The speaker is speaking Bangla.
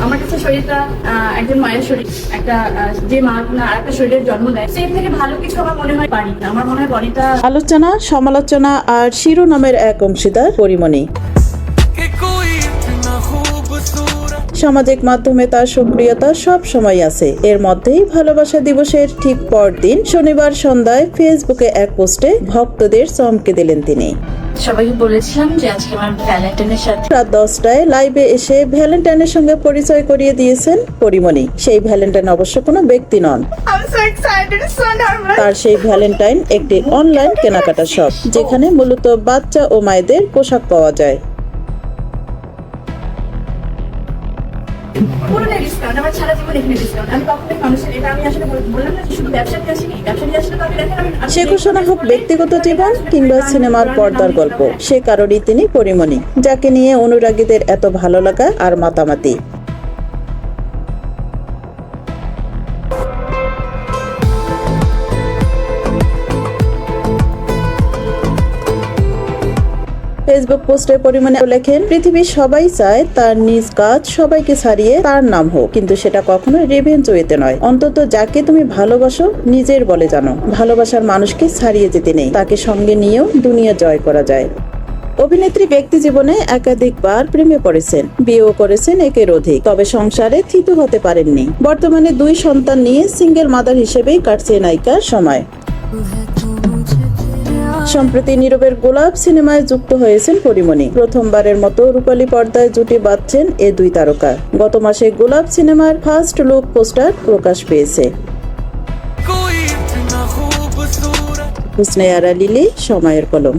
আমার কাছে শরীরটা একজন মায়ের শরীর, একটা যে মা আর একটা শরীরের জন্ম দেয়, সেই থেকে ভালো কিছু আমার মনে হয় পারি না। আমার মনে হয় বডিটা। আলোচনা, সমালোচনা আর শিরোনামের এক অংশীদার পরিমণি। সামাজিক মাধ্যমে তার সক্রিয়তা সব সময় আছে। এর মধ্যেই ভালোবাসা দিবসের ঠিক পরদিন শনিবার সন্ধ্যায় ফেসবুকে এক পোস্টে ভক্তদের চমকে দিলেন তিনি। সবাইকে বলেছিলাম যে আজকে আমার ভ্যালেন্টাইনের সাথে রাত 10টায় লাইভে এসে ভ্যালেন্টাইনের সঙ্গে পরিচয় করিয়ে দিয়েছেন পরিমণি। সেই ভ্যালেন্টাইন অবশ্য কোনো ব্যক্তি নন, তার সেই ভ্যালেন্টাইন একটি অনলাইন কেনাকাটা শপ, যেখানে মূলত বাচ্চা ও মায়েদের পোশাক পাওয়া যায়। সে ঘোষণা হোক ব্যক্তিগত জীবন কিংবা সিনেমার পর্দার গল্প, সে কারণেই তিনি পরিমণি, যাকে নিয়ে অনুরাগীদের এত ভালো লাগা আর মাতামাতি। ফেসবুক পোস্টে পরিমণি লেখেন, পৃথিবীর সবাই চায় তার নিজ কাজ সবাইকে ছাড়িয়ে তার নাম হোক, কিন্তু সেটা কখনো রিভেঞ্জ ওয়েতে নয়। অন্তত যাকে তুমি ভালোবাসো নিজের বলে জানো। ভালোবাসার মানুষকে ছাড়িয়ে যেতে নেই, তাকে সঙ্গে নিয়েও দুনিয়া জয় করা যায়। অভিনেত্রী ব্যক্তি জীবনে একাধিকবার প্রেমে পড়েছেন, বিয়েও করেছেন একের অধিক, তবে সংসারে থিতু হতে পারেননি। বর্তমানে 2 সন্তান নিয়ে সিঙ্গেল মাদার হিসেবেই কাটছে নায়িকার সময়। সম্প্রতি নীরবের গোলাপ সিনেমায় যুক্ত হয়েছেন পরিমণি। প্রথমবারের মতো রূপালী পর্দায় জুটি বাঁধছেন এ 2 তারকা। গত মাসে গোলাপ সিনেমার ফার্স্ট লুক পোস্টার প্রকাশ পেয়েছে। হুসনে আরা লিলি, সময়ের কলম।